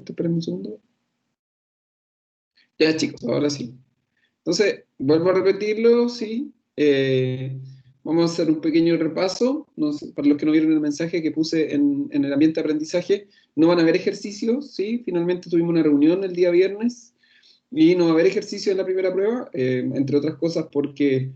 esto, esperen un segundo. Ya, chicos, ahora sí. Entonces, vuelvo a repetirlo, sí. Vamos a hacer un pequeño repaso. No sé, para los que no vieron el mensaje que puse en el ambiente de aprendizaje, no van a haber ejercicios, ¿sí? Finalmente tuvimos una reunión el día viernes y no va a haber ejercicio en la primera prueba, entre otras cosas porque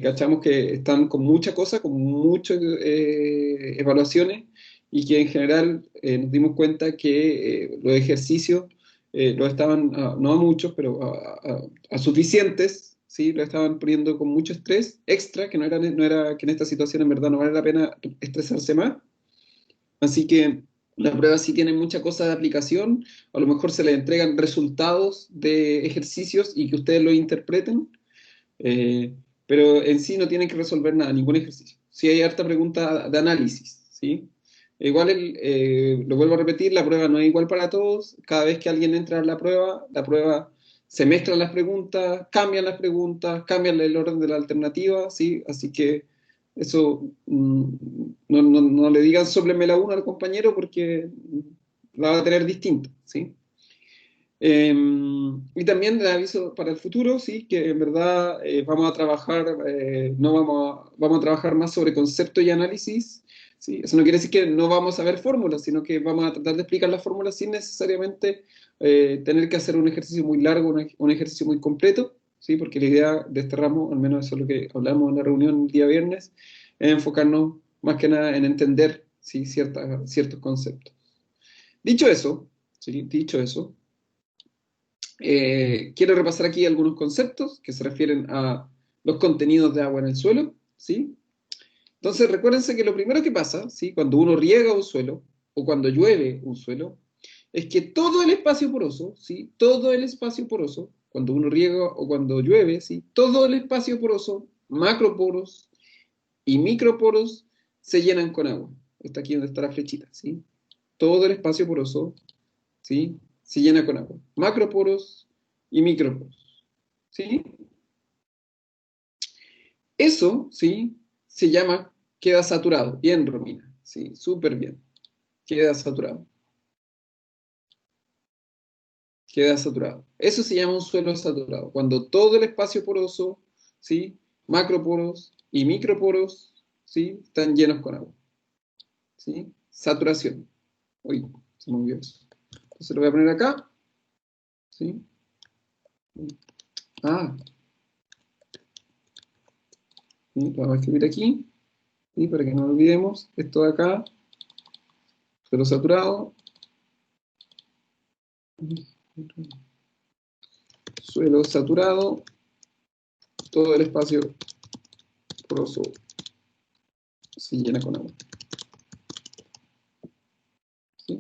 cachamos que están con mucha cosa, con muchas evaluaciones, y que en general nos dimos cuenta que los ejercicios los estaban, no a muchos, pero a suficientes, ¿sí? Lo estaban poniendo con mucho estrés extra, que no era que en esta situación en verdad no vale la pena estresarse más. Así que la prueba sí tiene mucha cosa de aplicación, a lo mejor se les entregan resultados de ejercicios y que ustedes lo interpreten, eh, pero en sí no tienen que resolver nada, ningún ejercicio. Sí hay harta pregunta de análisis, ¿sí? Igual, lo vuelvo a repetir, la prueba no es igual para todos. Cada vez que alguien entra a la prueba se mezclan las preguntas, cambian el orden de la alternativa, ¿sí? Así que eso, no le digan sópleme la una al compañero porque la va a tener distinta, ¿sí? Y también le aviso para el futuro, sí, que en verdad vamos a trabajar, no vamos a trabajar más sobre concepto y análisis, ¿sí? Eso no quiere decir que no vamos a ver fórmulas, sino que vamos a tratar de explicar las fórmulas sin necesariamente tener que hacer un ejercicio muy largo, un ejercicio muy completo, ¿sí? Porque la idea de este ramo, al menos eso es lo que hablamos en la reunión el día viernes, es enfocarnos más que nada en entender, ¿sí? Ciertos conceptos. Dicho eso, ¿sí? Dicho eso, quiero repasar aquí algunos conceptos que se refieren a los contenidos de agua en el suelo, ¿sí? Entonces, recuérdense que lo primero que pasa, ¿sí? Cuando uno riega un suelo o cuando llueve un suelo, es que todo el espacio poroso, ¿sí? Todo el espacio poroso, cuando uno riega o cuando llueve, ¿sí? Todo el espacio poroso, macroporos y microporos, se llenan con agua. Está aquí donde está la flechita, ¿sí? Todo el espacio poroso, ¿sí? Se llena con agua. Macroporos y microporos, ¿sí? Eso, ¿sí? Se llama, queda saturado. Bien, Romina, ¿sí? Súper bien. Queda saturado. Queda saturado. Eso se llama un suelo saturado. Cuando todo el espacio poroso, ¿sí? Macroporos y microporos, ¿sí? Están llenos con agua, ¿sí? Saturación. Uy, se me olvidó eso. Entonces lo voy a poner acá, ¿sí? Ah, ¿sí? Lo vamos a escribir aquí, ¿sí? Para que no olvidemos esto de acá, suelo saturado, suelo saturado, todo el espacio poroso se llena con agua, ¿sí?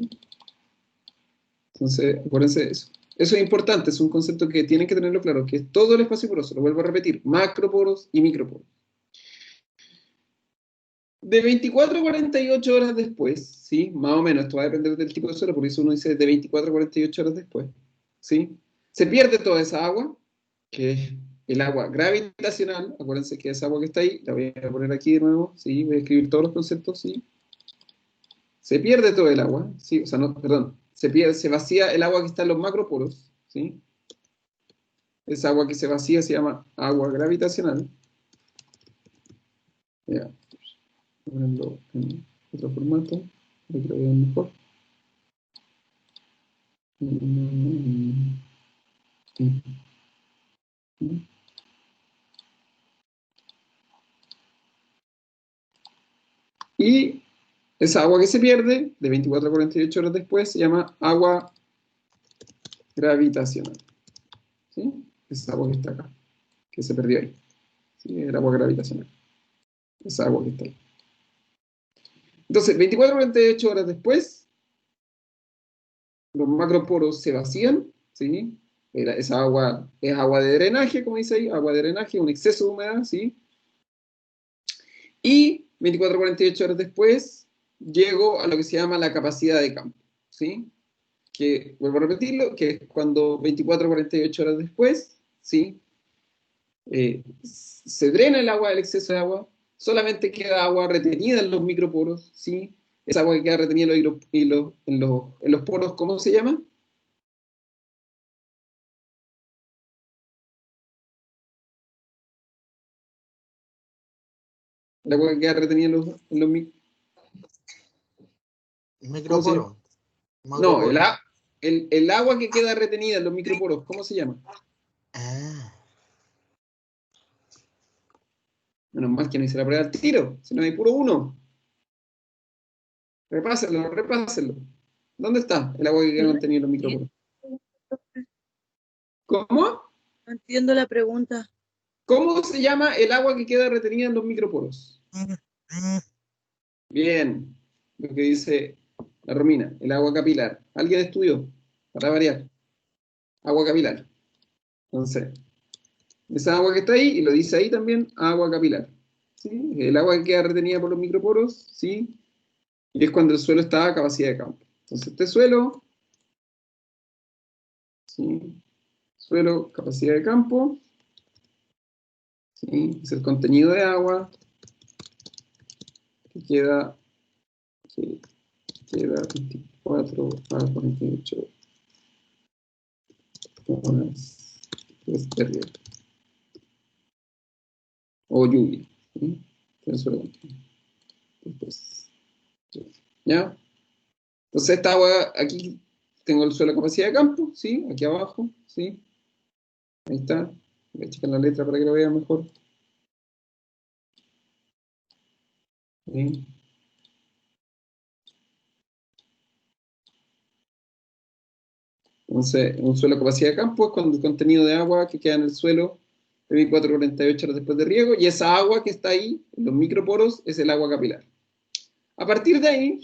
Entonces, acuérdense de eso. Eso es importante, es un concepto que tienen que tenerlo claro, que es todo el espacio poroso, lo vuelvo a repetir, macroporos y microporos. De 24 a 48 horas después, ¿sí? Más o menos, esto va a depender del tipo de suelo, por eso uno dice de 24 a 48 horas después, ¿sí? Se pierde toda esa agua, que es el agua gravitacional, acuérdense que esa agua que está ahí, la voy a poner aquí de nuevo, ¿sí? Voy a escribir todos los conceptos, ¿sí? Se pierde todo el agua, ¿sí? O sea, no, perdón, se vacía el agua que está en los macroporos, ¿sí? Esa agua que se vacía se llama agua gravitacional. Ya, ponerlo en otro formato, para que lo vean mejor. Y esa agua que se pierde, de 24 a 48 horas después, se llama agua gravitacional, ¿sí? Esa agua que está acá, que se perdió ahí, ¿sí? El agua gravitacional, esa agua que está ahí. Entonces, 24 a 48 horas después, los macroporos se vacían, ¿sí? Esa agua es agua de drenaje, como dice ahí, agua de drenaje, un exceso de humedad, ¿sí? Y 24 a 48 horas después, llego a lo que se llama la capacidad de campo, ¿sí? Que, vuelvo a repetirlo, que es cuando 24 a 48 horas después, ¿sí? Se drena el agua del exceso de agua, solamente queda agua retenida en los microporos, ¿sí? Esa agua que queda retenida en los poros, ¿cómo se llama? El agua que queda retenida en los Microporo. No, el agua que queda retenida en los microporos, ¿cómo se llama? Ah. Menos mal que no hice la prueba al tiro, si no hay puro uno. Repásenlo, repásenlo. ¿Dónde está el agua que queda contenida en los microporos? ¿Cómo? No entiendo la pregunta. ¿Cómo se llama el agua que queda retenida en los microporos? Bien, lo que dice la Romina, el agua capilar. ¿Alguien estudió? Para variar. Agua capilar. Entonces, esa agua que está ahí, y lo dice ahí también, agua capilar. ¿Sí? El agua que queda retenida por los microporos, ¿sí? Y es cuando el suelo está a capacidad de campo. Entonces, este suelo, ¿sí? Suelo, capacidad de campo, ¿sí? Es el contenido de agua que queda 24 a 48 horas de riego. O lluvia. ¿Sí? Después, ¿ya? Entonces esta agua, aquí tengo el suelo de capacidad de campo, ¿sí? Aquí abajo, ¿sí? Ahí está. Voy a checar la letra para que lo vean mejor. ¿Sí? Entonces, un suelo de capacidad de campo es cuando el contenido de agua que queda en el suelo de 1448 horas después de riego, y esa agua que está ahí, en los microporos, es el agua capilar. A partir de ahí,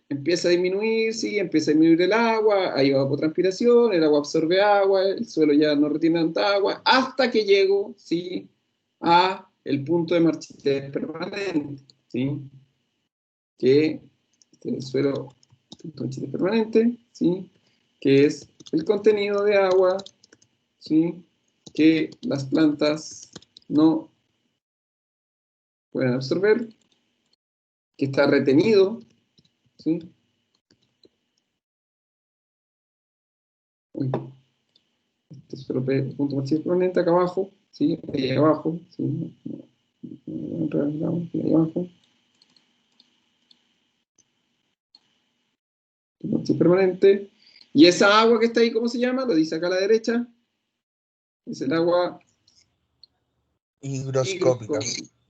empieza a disminuir, sí, empieza a disminuir el agua, hay evapotranspiración, el agua absorbe agua, el suelo ya no retiene tanta agua, hasta que llego, sí, a el punto de marchitez permanente, sí, que el suelo, punto de marchitez permanente, sí, que es el contenido de agua, sí, que las plantas no pueden absorber, que está retenido, sí. Uy, este suelo punto de marchitez permanente acá abajo, sí, ahí abajo, sí, ahí abajo. Permanente. Y esa agua que está ahí, ¿cómo se llama? Lo dice acá a la derecha. Es el agua Higroscópica.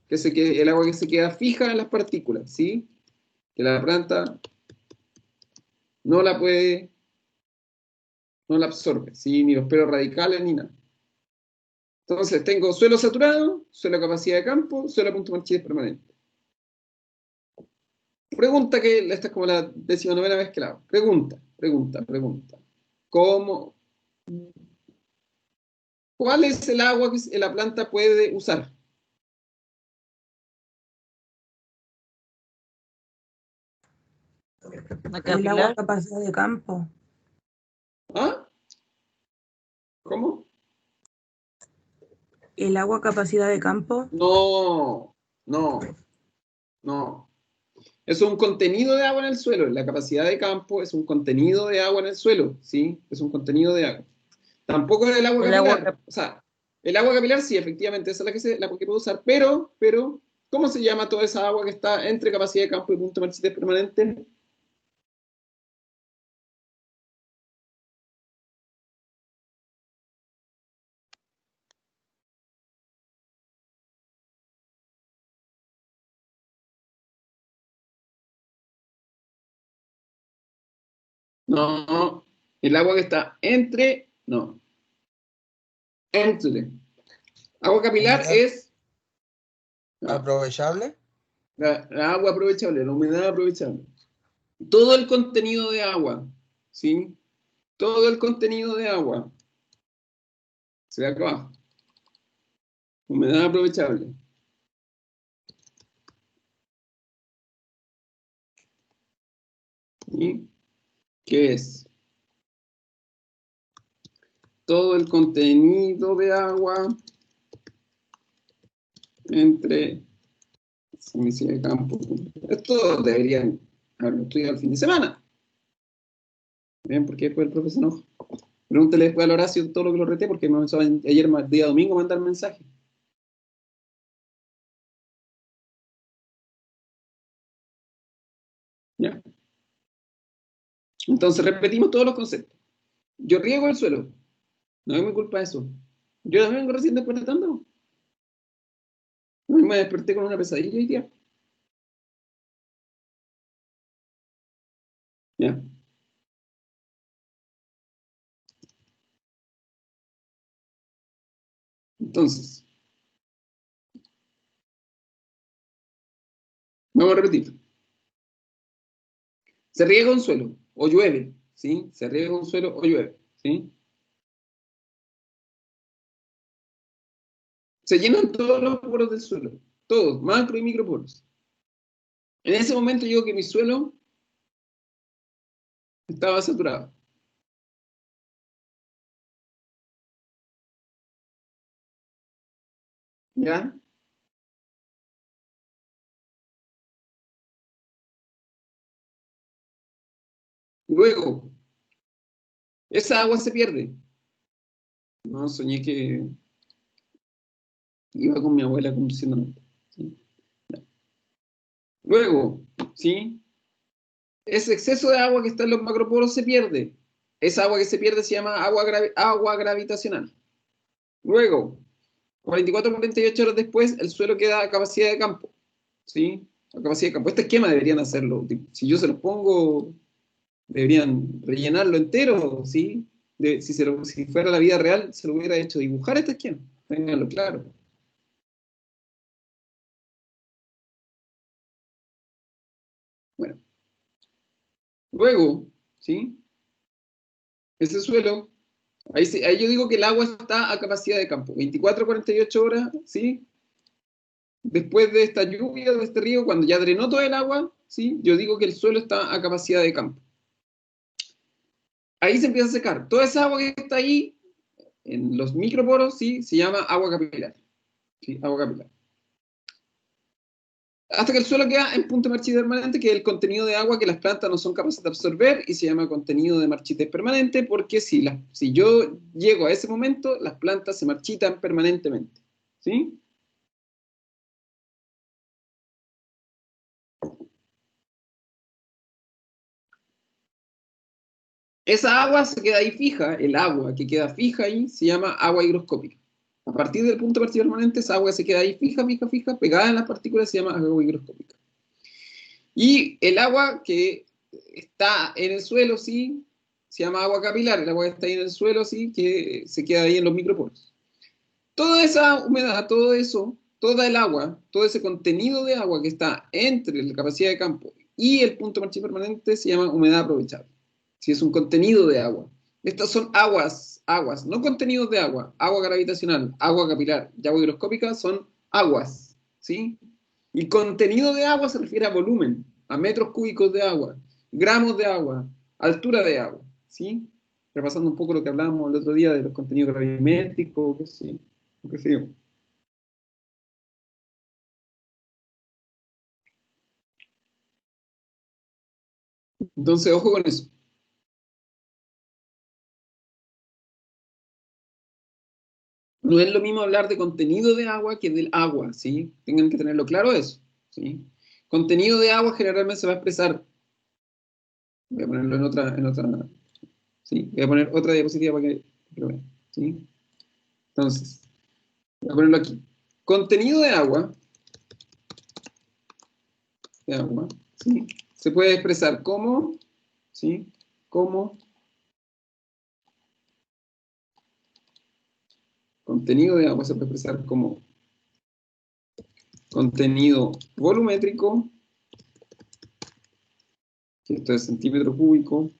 el agua que se queda fija en las partículas, ¿sí? Que la planta no la puede, no la absorbe, ¿sí? Ni los pelos radicales ni nada. Entonces tengo suelo saturado, suelo a capacidad de campo, suelo a punto de marchitez permanente. Pregunta que, esta es como la 19ª vez que la hago. Pregunta. ¿Cómo? ¿Cuál es el agua que la planta puede usar? El agua capacidad de campo. ¿Ah? ¿Cómo? El agua capacidad de campo. No. Es un contenido de agua en el suelo. La capacidad de campo es un contenido de agua en el suelo, ¿sí? Es un contenido de agua. Tampoco es el agua capilar. O sea, el agua capilar sí, efectivamente, esa es la que puedo usar, pero, ¿cómo se llama toda esa agua que está entre capacidad de campo y punto de marchitez permanente? No, el agua que está entre, no, entre. Agua capilar es ¿Aprovechable? la agua aprovechable, la humedad aprovechable. Todo el contenido de agua, ¿sí? Todo el contenido de agua se ve acá abajo. Humedad aprovechable. ¿Sí? ¿Qué es? Todo el contenido de agua entre superficie de campo. Esto deberían haberlo estudiado el fin de semana. ¿Ven por qué después el profesor no? Pregúntale después al Horacio todo lo que lo reté, porque me empezó ayer, día domingo, a mandar mensaje. Entonces repetimos todos los conceptos. Yo riego el suelo. No es mi culpa eso. Yo también vengo recién despertando. Me desperté con una pesadilla hoy día. ¿Ya? Entonces, vamos a repetir. Se riega un suelo o llueve, ¿sí? Se riega un suelo o llueve, ¿sí? Se llenan todos los poros del suelo, todos, macro y microporos. En ese momento digo que mi suelo estaba saturado. ¿Ya? Luego, esa agua se pierde. No, soñé que iba con mi abuela conduciendo. ¿Sí? Luego, ¿sí? Ese exceso de agua que está en los macroporos se pierde. Esa agua que se pierde se llama agua gravitacional. Luego, 44 48 horas después, el suelo queda a capacidad de campo. ¿Sí? A capacidad de campo. Este esquema deberían hacerlo. Si yo se los pongo, deberían rellenarlo entero, ¿sí? Si fuera la vida real, se lo hubiera hecho dibujar este esquema. Ténganlo claro. Bueno. Luego, ¿sí? Ese suelo, ahí yo digo que el agua está a capacidad de campo. 24 48 horas, ¿sí? Después de esta lluvia, de este río, cuando ya drenó todo el agua, ¿sí? Yo digo que el suelo está a capacidad de campo. Ahí se empieza a secar. Toda esa agua que está ahí, en los microporos, ¿sí? Se llama agua capilar. ¿Sí? Agua capilar. Hasta que el suelo queda en punto de marchita permanente, que es el contenido de agua que las plantas no son capaces de absorber y se llama contenido de marchitez permanente, porque si yo llego a ese momento, las plantas se marchitan permanentemente. ¿Sí? Esa agua se queda ahí fija, el agua que queda fija ahí se llama agua higroscópica. A partir del punto de partida permanente, esa agua se queda ahí fija, fija, fija, pegada en las partículas, se llama agua higroscópica. Y el agua que está en el suelo, sí, se llama agua capilar. El agua que está ahí en el suelo, sí, que se queda ahí en los microporos. Toda esa humedad, todo eso, toda el agua, todo ese contenido de agua que está entre la capacidad de campo y el punto de marchita permanente se llama humedad aprovechable. Si es un contenido de agua. Estas son aguas, no contenidos de agua. Agua gravitacional, agua capilar y agua higroscópica son aguas, ¿sí? Y contenido de agua se refiere a volumen, a metros cúbicos de agua, gramos de agua, altura de agua, ¿sí? Repasando un poco lo que hablábamos el otro día de los contenidos gravimétricos, qué sé yo. Entonces, ojo con eso. No es lo mismo hablar de contenido de agua que del agua, ¿sí? Tengan que tenerlo claro eso, ¿sí? Contenido de agua generalmente se va a expresar. Voy a ponerlo ¿sí? Voy a poner otra diapositiva para que lo vean, ¿sí? Entonces, voy a ponerlo aquí. Contenido de agua, ¿sí? Se puede expresar como, ¿sí? Como contenido de agua se puede expresar como contenido volumétrico, que esto es centímetro cúbico,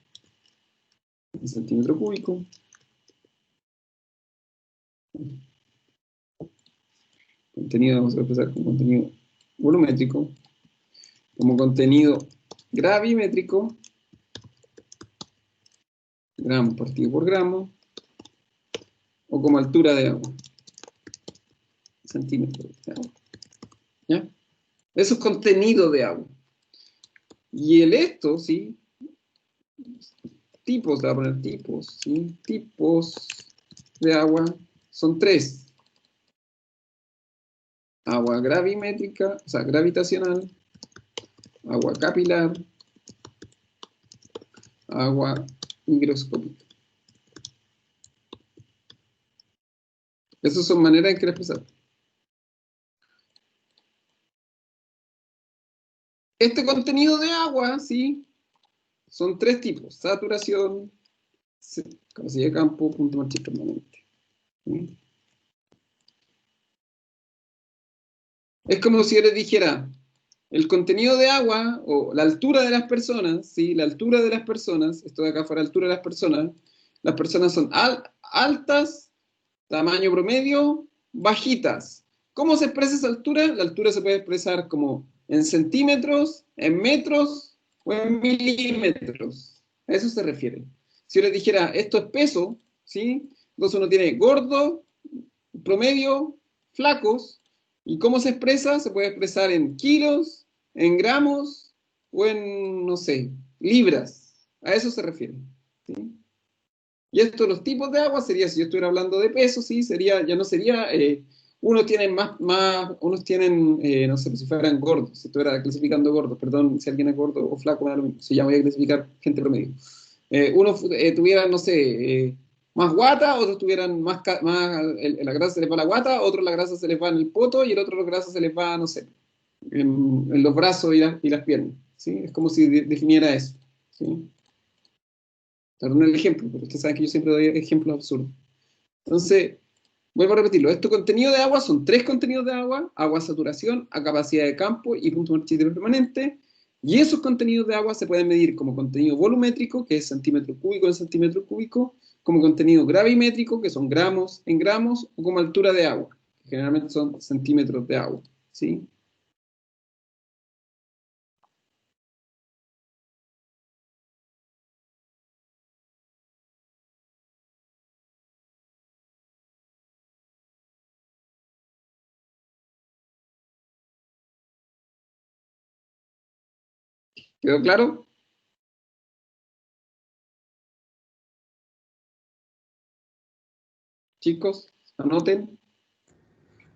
en centímetro cúbico. Contenido vamos a expresar como contenido volumétrico, como contenido gravimétrico, gramo partido por gramo, o como altura de agua, centímetros de agua. ¿Ya? Eso es contenido de agua. Y esto, ¿sí? Tipos, le voy a poner tipos, ¿sí? Tipos de agua son 3. Agua gravimétrica, o sea, gravitacional, agua capilar, agua higroscópica. Esas son maneras en que la expresar. Este contenido de agua, ¿sí? Son tres tipos: saturación, capacidad de campo, punto Marchis permanente. ¿Sí? Es como si yo les dijera, el contenido de agua, o la altura de las personas, ¿sí? La altura de las personas, esto de acá fuera, la altura de las personas son altas, tamaño promedio, bajitas. ¿Cómo se expresa esa altura? La altura se puede expresar como en centímetros, en metros o en milímetros. A eso se refiere. Si yo les dijera, esto es peso, ¿sí? Entonces uno tiene gordo, promedio, flacos. ¿Y cómo se expresa? Se puede expresar en kilos, en gramos o en, no sé, libras. A eso se refiere. ¿Sí? Y esto, los tipos de agua, sería, si yo estuviera hablando de peso, sí, sería, ya no sería, unos tienen unos tienen, no sé, si fueran gordos, si estuviera clasificando gordos, perdón, si alguien es gordo o flaco, me da lo mismo, si ya voy a clasificar gente promedio. Unos tuvieran, no sé, más guata, otros tuvieran la grasa se les va a la guata, otros la grasa se les va en el poto, y el otro la grasa se les va, no sé, en los brazos y las piernas, ¿sí? Es como si definiera eso, ¿sí? Perdón el ejemplo, pero ustedes saben que yo siempre doy ejemplos absurdos. Entonces, vuelvo a repetirlo. Este contenido de agua son tres contenidos de agua: agua, saturación, a capacidad de campo y punto marchitero permanente. Y esos contenidos de agua se pueden medir como contenido volumétrico, que es centímetro cúbico en centímetro cúbico, como contenido gravimétrico, que son gramos en gramos, o como altura de agua, que generalmente son centímetros de agua, ¿sí? ¿Quedó claro? Chicos, anoten.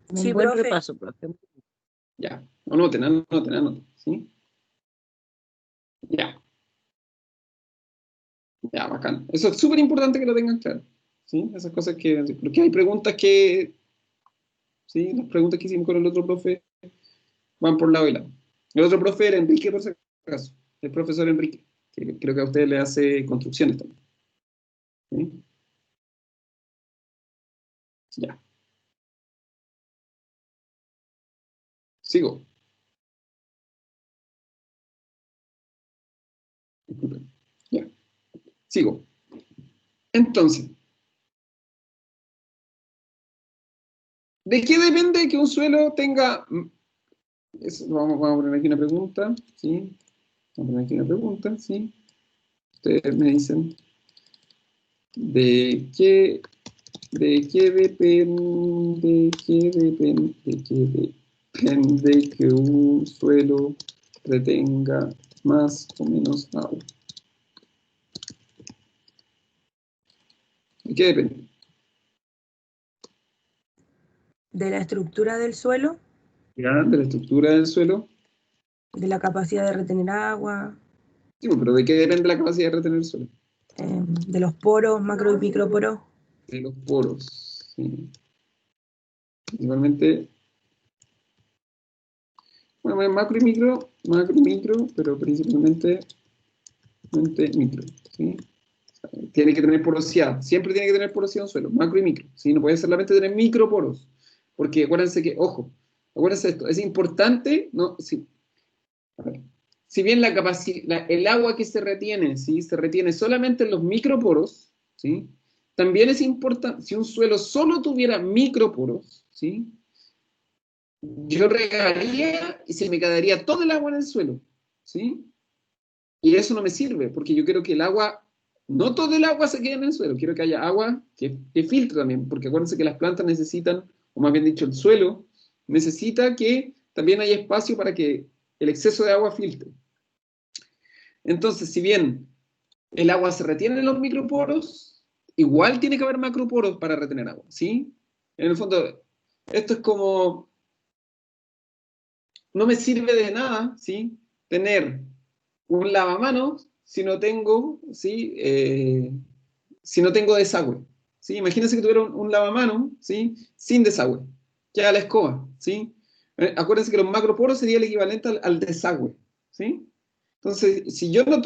Un Sí, buen profe. repaso, profe. Ya, anoten, ¿sí? Ya. Ya, bacán. Eso es súper importante que lo tengan claro. ¿Sí? Esas cosas que... Porque hay preguntas que... ¿Sí? Las preguntas que hicimos con el otro profe van por lado y lado. El otro profe era Enrique, por si acaso. El profesor Enrique, que creo que a usted le hace construcciones también. ¿Sí? Ya. Sigo. Disculpen. Ya. Sigo. Entonces, ¿de qué depende que un suelo tenga... vamos a poner aquí una pregunta, ¿sí? Vamos a poner aquí una pregunta, ¿sí? Ustedes me dicen, ¿de qué depende que un suelo retenga más o menos agua? ¿De qué depende? De la estructura del suelo, ¿Ya? ¿De la estructura del suelo? de la capacidad de retener agua, Sí, pero ¿de qué depende la capacidad de retener el suelo? de los poros, macro y microporos. De los poros. ¿Sí? Principalmente, bueno, macro y micro, pero principalmente micro. ¿Sí? Tiene que tener porosidad, siempre tiene que tener porosidad un suelo, macro y micro, ¿sí? No puede solamente tener microporos, porque acuérdense que, ojo, acuérdense esto, es importante, ¿no? Sí, a ver, si bien el agua que se retiene, ¿sí? Se retiene solamente en los microporos, ¿sí? También es importante, si un suelo solo tuviera microporos, ¿sí? Yo regaría y se me quedaría todo el agua en el suelo, ¿sí? Y eso no me sirve, porque yo quiero que el agua, no todo el agua se quede en el suelo, quiero que haya agua que filtre también, porque acuérdense que las plantas necesitan, o más bien dicho, el suelo necesita que también haya espacio para que el exceso de agua filtre. Entonces, si bien el agua se retiene en los microporos, igual tiene que haber macroporos para retener agua, ¿sí? En el fondo, esto es como, no me sirve de nada, ¿sí? Tener un lavamanos si no tengo, ¿sí? Si no tengo desagüe, ¿sí? Imagínense que tuviera un lavamanos, ¿sí? Sin desagüe, queda la escoba, ¿sí? Acuérdense que los macroporos sería el equivalente al desagüe, ¿sí? Entonces, si yo no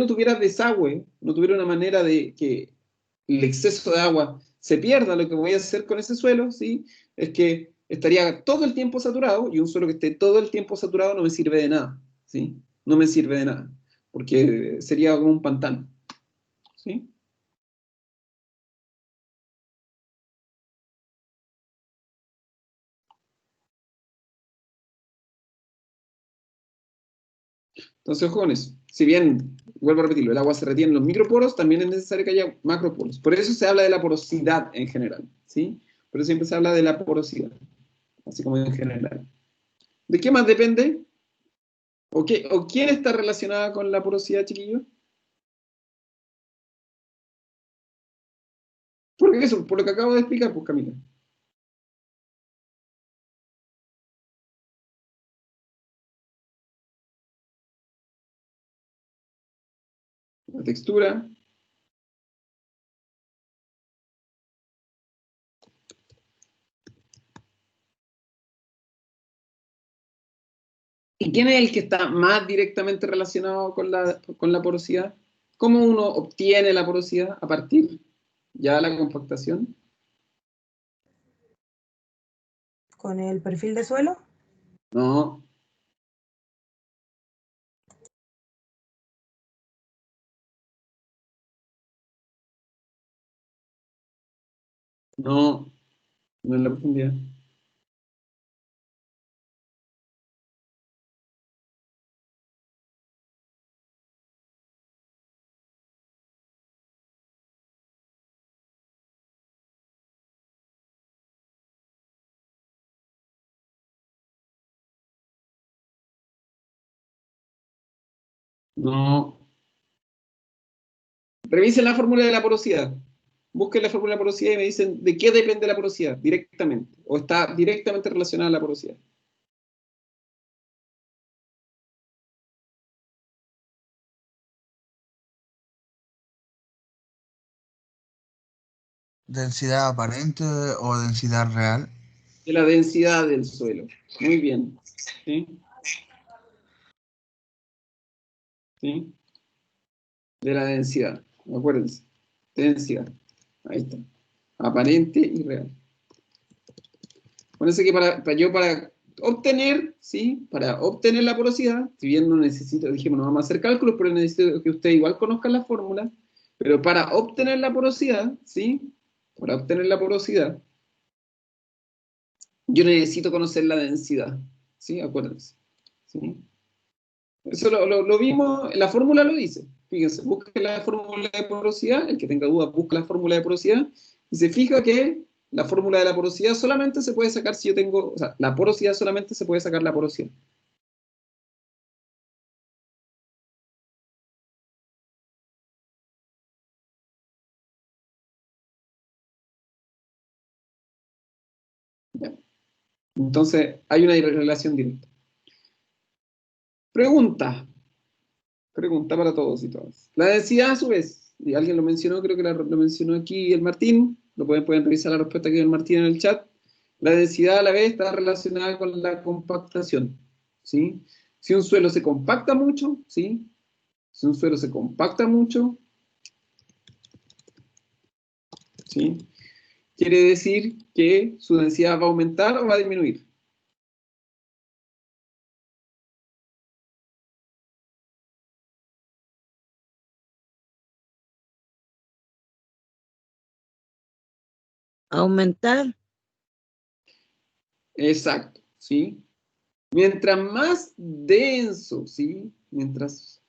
tuviera desagüe, no tuviera una manera de que el exceso de agua se pierda, lo que voy a hacer con ese suelo, ¿sí? Es que estaría todo el tiempo saturado, y un suelo que esté todo el tiempo saturado no me sirve de nada, ¿sí? No me sirve de nada, porque sería como un pantano, ¿sí? Entonces, ojo con eso. Si bien, vuelvo a repetirlo, el agua se retiene en los microporos, también es necesario que haya macroporos. Por eso se habla de la porosidad en general, ¿sí? Por eso siempre se habla de la porosidad, así como en general. ¿De qué más depende? ¿O quién está relacionada con la porosidad, chiquillos? Porque eso, por lo que acabo de explicar, pues Camila. La textura. ¿Y quién es el que está más directamente relacionado con la porosidad? ¿Cómo uno obtiene la porosidad a partir ya de la compactación? Con el perfil de suelo. No, no, no es la profundidad. No. Revisen la fórmula de la porosidad. Busquen la fórmula de la porosidad y me dicen de qué depende la porosidad directamente. O está directamente relacionada a la porosidad. ¿Densidad aparente o densidad real? De la densidad del suelo. Muy bien. ¿Sí? ¿Sí? De la densidad. Acuérdense. Densidad. Ahí está. Aparente y real. Acuérdense que para obtener, ¿sí? Para obtener la porosidad, si bien no necesito, dijimos, no vamos a hacer cálculos, pero necesito que ustedes igual conozcan la fórmula, pero para obtener la porosidad, ¿sí? Para obtener la porosidad, yo necesito conocer la densidad, ¿sí? Acuérdense, ¿sí? Eso lo vimos, la fórmula lo dice. Fíjense, busque la fórmula de porosidad, el que tenga dudas busca la fórmula de porosidad, y se fija que la fórmula de la porosidad solamente se puede sacar si yo tengo, o sea, la porosidad solamente se puede sacar la porosidad. ¿Ya? Entonces, hay una relación directa. Pregunta. Pregunta para todos y todas. La densidad, a su vez, y alguien lo mencionó, creo que lo mencionó aquí el Martín, pueden revisar la respuesta que dio el Martín en el chat. La densidad a la vez está relacionada con la compactación, ¿sí? Si un suelo se compacta mucho, ¿sí? Si un suelo se compacta mucho, ¿sí? Quiere decir que su densidad va a aumentar o va a disminuir. Aumentar. Exacto, ¿sí? Mientras más denso, ¿sí? Mientras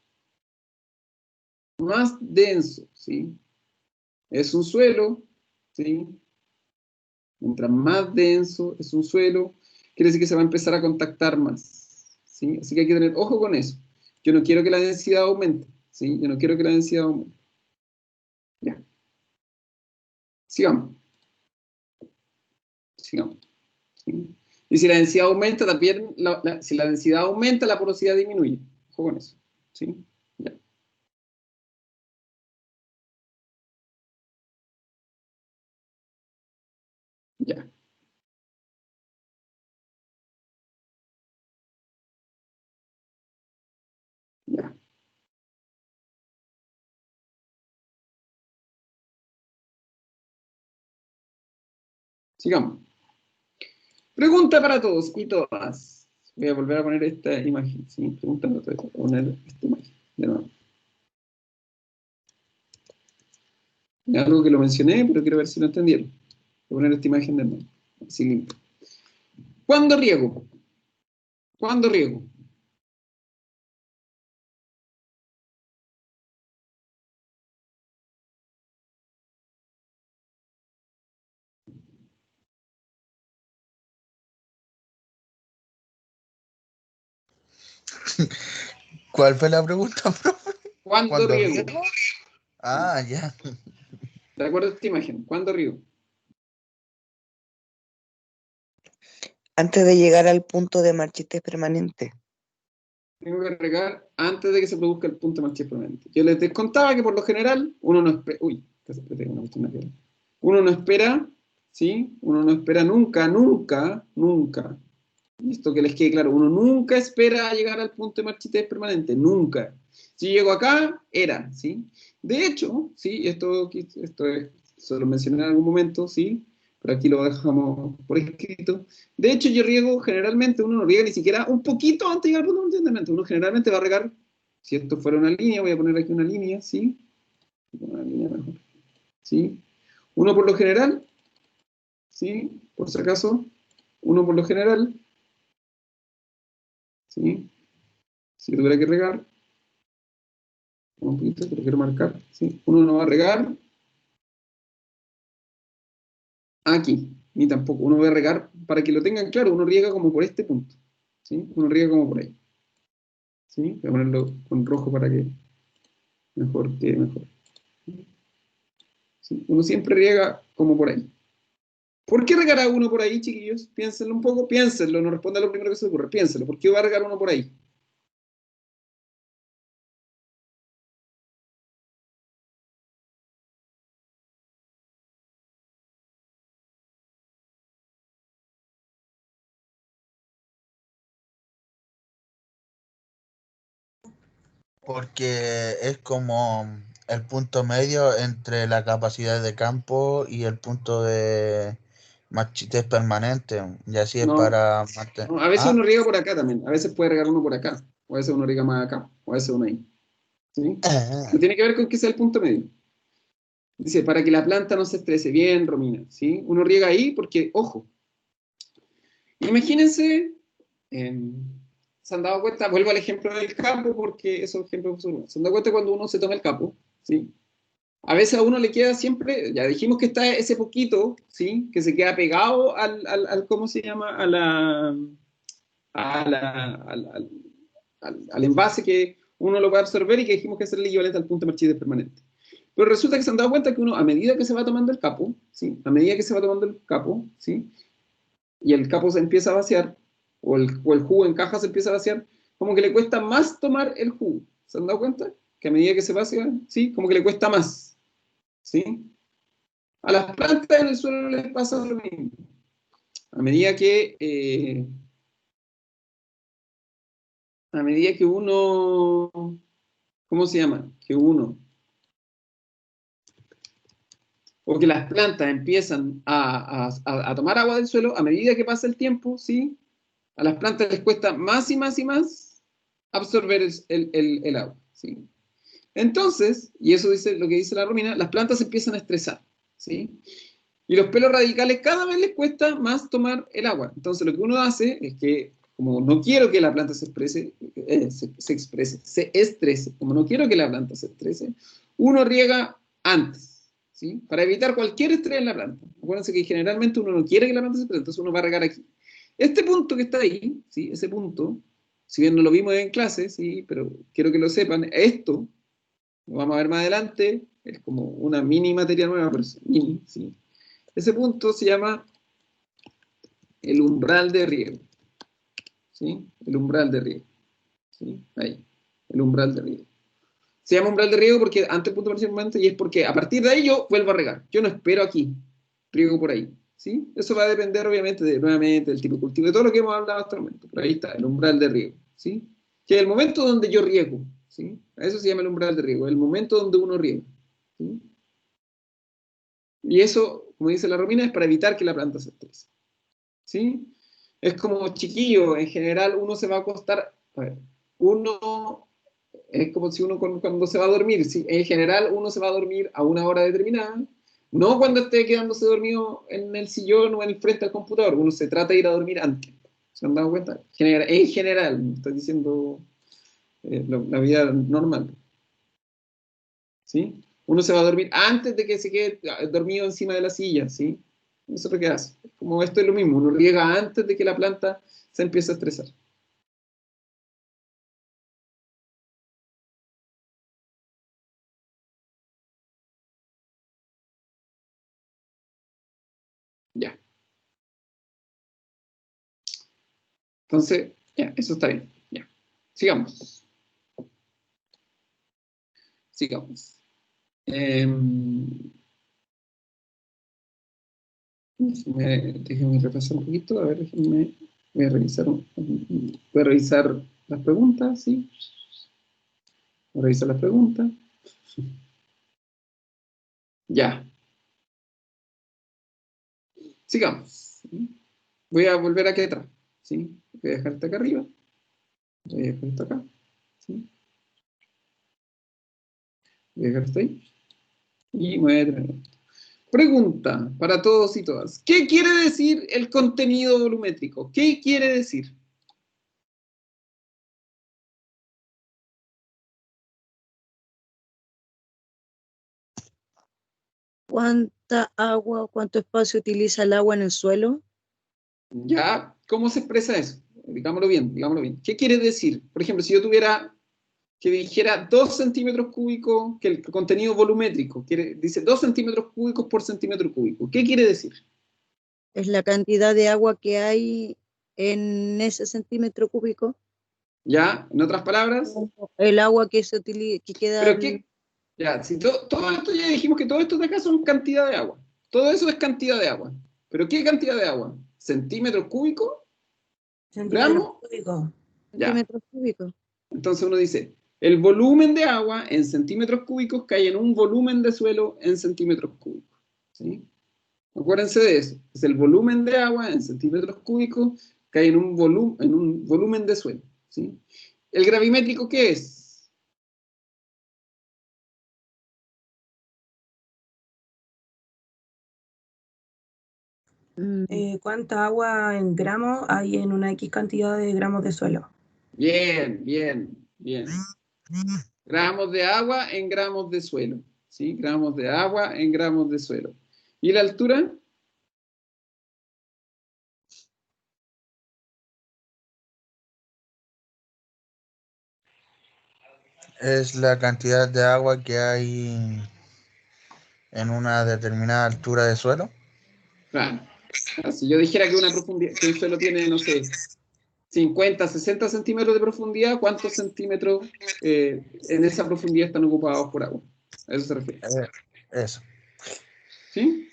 más denso, ¿sí? Es un suelo, ¿sí? Mientras más denso es un suelo, quiere decir que se va a empezar a contactar más, ¿sí? Así que hay que tener ojo con eso. Yo no quiero que la densidad aumente, ¿sí? Yo no quiero que la densidad aumente. Ya. Sigamos. Sigamos. ¿Sí? Y si la densidad aumenta, también, si la densidad aumenta, la porosidad disminuye. Ojo con eso, ¿sí? Ya. Ya. Ya. Sigamos. Pregunta para todos y todas. Voy a volver a poner esta imagen, ¿sí? Pregunta para todos. Voy a poner esta imagen de nuevo. Es algo que lo mencioné, pero quiero ver si lo entendieron. Voy a poner esta imagen de nuevo. Así limpio. ¿Cuándo riego? ¿Cuándo riego? ¿Cuál fue la pregunta, profe? ¿Cuándo ¿Cuándo riego? riego? Ah, ya. ¿De acuerdo a esta imagen? ¿Cuándo riego? Antes de llegar al punto de marchitez permanente. Tengo que regar antes de que se produzca el punto de marcha permanente. Yo les descontaba que por lo general uno no espera. Uy, casi apreté una cuestión aquí. Uno no espera, ¿sí? Uno no espera nunca, nunca, nunca. Esto que les quede claro, uno nunca espera llegar al punto de marchitez permanente, nunca. Si llego acá, era, ¿sí? De hecho, ¿sí? Esto se lo mencioné en algún momento, ¿sí? Pero aquí lo dejamos por escrito. De hecho, yo riego, generalmente uno no riega ni siquiera un poquito antes de llegar al punto de marchitez permanente. Uno generalmente va a regar, si esto fuera una línea, voy a poner aquí una línea, ¿sí? Una línea mejor, ¿sí? Uno por lo general, ¿sí? Por si acaso, uno por lo general, ¿sí? Si tuviera que regar, un poquito, que lo quiero marcar, ¿sí? Uno no va a regar aquí, ni tampoco. Uno va a regar, para que lo tengan claro, uno riega como por este punto, ¿sí? Uno riega como por ahí, ¿sí? Voy a ponerlo con rojo para que mejor quede mejor. ¿Sí? Uno siempre riega como por ahí. ¿Por qué regará uno por ahí, chiquillos? Piénsenlo un poco, piénsenlo, no responda lo primero que se les ocurre, piénsenlo. ¿Por qué va a regar uno por ahí? Porque es como el punto medio entre la capacidad de campo y el punto de marchitez permanente. Y así es No, para mantener. no, a veces Ah, uno riega por acá también, a veces puede regar uno por acá, o a veces uno riega más acá, o a veces uno ahí, ¿sí? No ah. tiene que ver con que sea el punto medio. Dice, para que la planta no se estrese. Bien, Romina, ¿sí? Uno riega ahí porque, ojo, imagínense, se han dado cuenta, vuelvo al ejemplo del capo porque esos ejemplos son, se han dado cuenta cuando uno se toma el capo, ¿sí? A veces a uno le queda siempre, ya dijimos que está ese poquito, ¿sí? Que se queda pegado ¿cómo se llama? Al envase que uno lo puede absorber y que dijimos que es el equivalente al punto de marchitez permanente. Pero resulta que se han dado cuenta que uno, a medida que se va tomando el capo, ¿sí? A medida que se va tomando el capo, ¿sí? Y el capo se empieza a vaciar, o el jugo en caja se empieza a vaciar, como que le cuesta más tomar el jugo. ¿Se han dado cuenta? Que a medida que se vacía, ¿sí? Como que le cuesta más, ¿sí? A las plantas en el suelo les pasa lo mismo. A medida que uno, ¿cómo se llama? O que las plantas empiezan a tomar agua del suelo, a medida que pasa el tiempo, ¿sí? A las plantas les cuesta más y más y más absorber el agua, ¿sí? Entonces, y eso dice lo que dice la Romina, las plantas se empiezan a estresar, ¿sí? Y los pelos radicales cada vez les cuesta más tomar el agua. Entonces lo que uno hace es que, como no quiero que la planta se estrese, como no quiero que la planta se estrese, uno riega antes, ¿sí? Para evitar cualquier estrés en la planta. Acuérdense que generalmente uno no quiere que la planta se estrese, entonces uno va a regar aquí. Este punto que está ahí, ¿sí? Ese punto, si bien no lo vimos en clase, ¿sí? Pero quiero que lo sepan, esto, lo vamos a ver más adelante, es como una mini materia nueva, pero es mini, ¿sí? Ese punto se llama el umbral de riego, ¿sí? El umbral de riego, ¿sí? Ahí, el umbral de riego. Se llama umbral de riego porque antes del punto de marchitez permanente y es porque a partir de ahí yo vuelvo a regar. Yo no espero aquí, riego por ahí. ¿sí? Eso va a depender, obviamente, nuevamente del tipo de cultivo, de todo lo que hemos hablado hasta el momento. Pero ahí está, el umbral de riego, ¿sí? Que es el momento donde yo riego, ¿sí? A eso se llama el umbral de riego, el momento donde uno riega, ¿sí? Y eso, como dice la Romina, es para evitar que la planta se estrese, ¿sí? Es como chiquillo, en general uno se va a acostar, a ver, uno, es como si uno cuando se va a dormir, ¿sí? En general uno se va a dormir a una hora determinada, no cuando esté quedándose dormido en el sillón o en el frente al computador, uno se trata de ir a dormir antes, ¿se han dado cuenta? En general, no estoy diciendo la vida normal, ¿sí? Uno se va a dormir antes de que se quede dormido encima de la silla, ¿sí? Eso es lo que hace. Como esto es lo mismo, uno riega antes de que la planta se empiece a estresar. Ya. Entonces, ya, eso está bien. Ya. Sigamos. Sigamos. Déjenme repasar un poquito. A ver, déjenme. Voy a revisar, voy a revisar las preguntas, ¿sí? Voy a revisar las preguntas. Ya. Sigamos. ¿Sí? Voy a volver aquí atrás. ¿Sí? Voy a dejar esto acá arriba. Voy a dejar esto acá. ¿Sí? Voy a dejar esto ahí. Y me voy a detener. Pregunta para todos y todas. ¿Qué quiere decir el contenido volumétrico? ¿Qué quiere decir? ¿Cuánta agua o cuánto espacio utiliza el agua en el suelo? ¿Ya? ¿Cómo se expresa eso? Digámoslo bien, digámoslo bien. ¿Qué quiere decir? Por ejemplo, si yo tuviera que dijera 2 centímetros cúbicos, que el contenido volumétrico dice 2 centímetros cúbicos por centímetro cúbico. ¿Qué quiere decir? Es la cantidad de agua que hay en ese centímetro cúbico. ¿Ya? En otras palabras. El agua que se utiliza, que queda. Pero qué, ya, si todo esto ya dijimos que todo esto de acá son cantidad de agua. Todo eso es cantidad de agua. ¿Pero qué cantidad de agua? ¿Centímetros cúbicos? Centímetros ¿Gramos? cúbicos. Ya. Centímetros cúbicos. Entonces uno dice, el volumen de agua en centímetros cúbicos cae en un volumen de suelo en centímetros cúbicos. ¿Sí? Acuérdense de eso. Es el volumen de agua en centímetros cúbicos cae en un volumen de suelo. ¿Sí? ¿El gravimétrico qué es? ¿Cuánta agua en gramos hay en una X cantidad de gramos de suelo? Bien, bien, bien. Gramos de agua en gramos de suelo. ¿Sí? Gramos de agua en gramos de suelo. ¿Y la altura? Es la cantidad de agua que hay en una determinada altura de suelo. Claro. Si yo dijera que una profundidad, que un suelo tiene, no sé, 50, 60 centímetros de profundidad, ¿cuántos centímetros en esa profundidad están ocupados por agua? A eso se refiere. Eso. ¿Sí?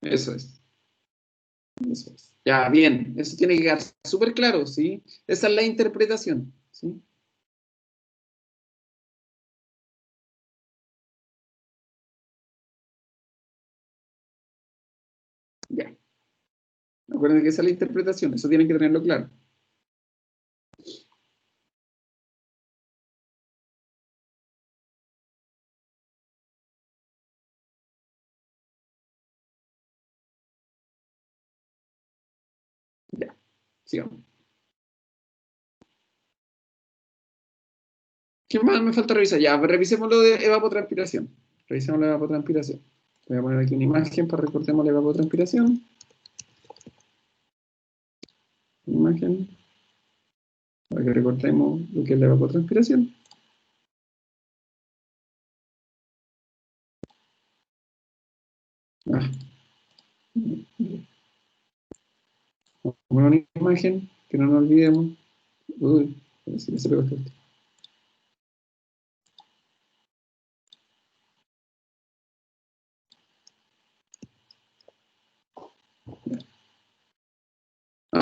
Eso es. Eso es. Ya, bien. Eso tiene que quedar súper claro, ¿sí? Esa es la interpretación, ¿sí? Ya. Recuerden que esa es la interpretación, eso tienen que tenerlo claro. Ya, sigamos. ¿Qué más me falta revisar? Ya, pues revisemos lo de evapotranspiración. Revisemos la evapotranspiración. Voy a poner aquí una imagen para recordemos la evapotranspiración. Imagen. Para que recordemos lo que es la evapotranspiración. Ah, como una imagen, que no nos olvidemos. Uy, a ver si se pegó esto.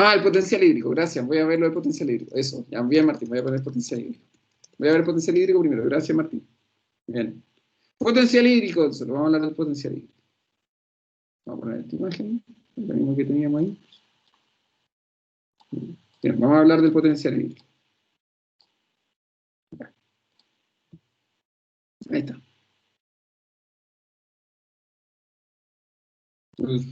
Ah, el potencial hídrico, gracias. Voy a ver lo del potencial hídrico. Eso, ya, bien, Martín, voy a poner potencial hídrico. Voy a ver el potencial hídrico primero. Gracias, Martín. Bien. Potencial hídrico, entonces, vamos a hablar del potencial hídrico. Vamos a poner esta imagen, lo mismo que teníamos ahí. Bien, vamos a hablar del potencial hídrico. Ahí está. Uf.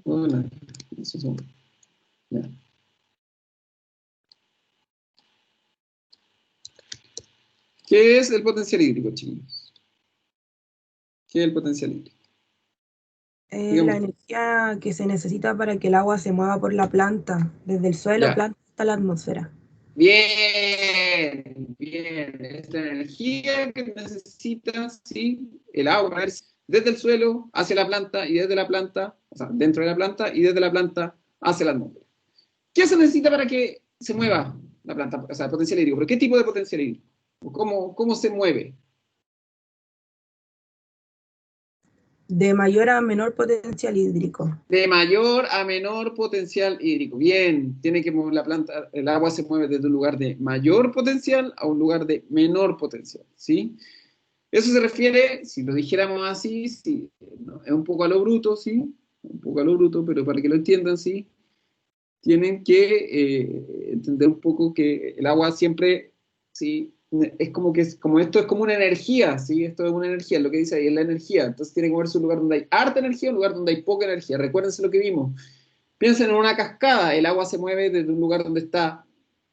Hola. Eso son. Ya. ¿Qué es el potencial hídrico, chicos? ¿Qué es el potencial hídrico? Es Digamos. la energía que se necesita para que el agua se mueva por la planta, desde el suelo, Ya. planta hasta la atmósfera. Bien, bien. Esta energía que necesita, ¿sí? El agua, desde el suelo hacia la planta y desde la planta, o sea, dentro de la planta y desde la planta hacia la atmósfera. ¿Qué se necesita para que se mueva la planta? O sea, el potencial hídrico. ¿Pero qué tipo de potencial hídrico? ¿Cómo se mueve? De mayor a menor potencial hídrico. De mayor a menor potencial hídrico. Bien, tiene que mover la planta, el agua se mueve desde un lugar de mayor potencial a un lugar de menor potencial, ¿sí? Eso se refiere, si lo dijéramos así, sí, no, es un poco a lo bruto, ¿sí? Un poco a lo bruto, pero para que lo entiendan, ¿sí? Tienen que entender un poco que el agua siempre, ¿sí? Es como que como esto es como una energía, ¿sí? Esto es una energía, lo que dice ahí es la energía. Entonces tiene que moverse un lugar donde hay harta energía, un lugar donde hay poca energía. Recuérdense lo que vimos. Piensen en una cascada, el agua se mueve desde un lugar donde está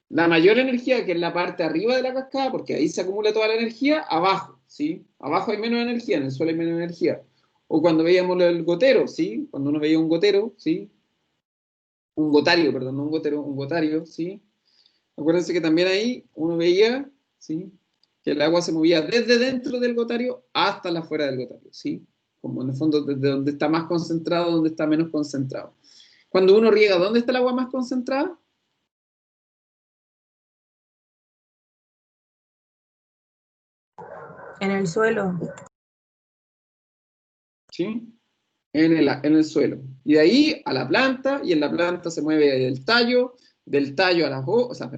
la mayor energía, que es la parte arriba de la cascada, porque ahí se acumula toda la energía, abajo, ¿sí? Abajo hay menos energía, en el suelo hay menos energía. O cuando veíamos el gotero, ¿sí? Cuando uno veía un gotero, ¿sí? Un gotario, perdón, no un gotero, un gotario, ¿sí? Acuérdense que también ahí uno veía, ¿sí? Que el agua se movía desde dentro del gotario hasta la fuera del gotario, ¿sí? Como en el fondo desde donde está más concentrado, donde está menos concentrado. Cuando uno riega, ¿dónde está el agua más concentrada? En el suelo. ¿Sí? En el suelo. Y de ahí a la planta, y en la planta se mueve del tallo a las hojas, o sea,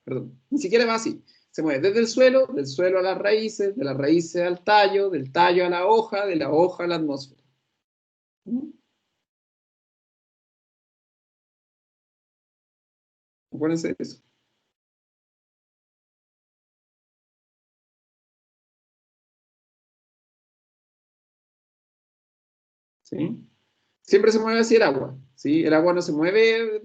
perdón, ni siquiera va así. Se mueve desde el suelo, del suelo a las raíces, de las raíces al tallo, del tallo a la hoja, de la hoja a la atmósfera. ¿Mm? Acuérdense de eso. ¿Sí? Siempre se mueve así el agua, ¿sí? El agua no se mueve,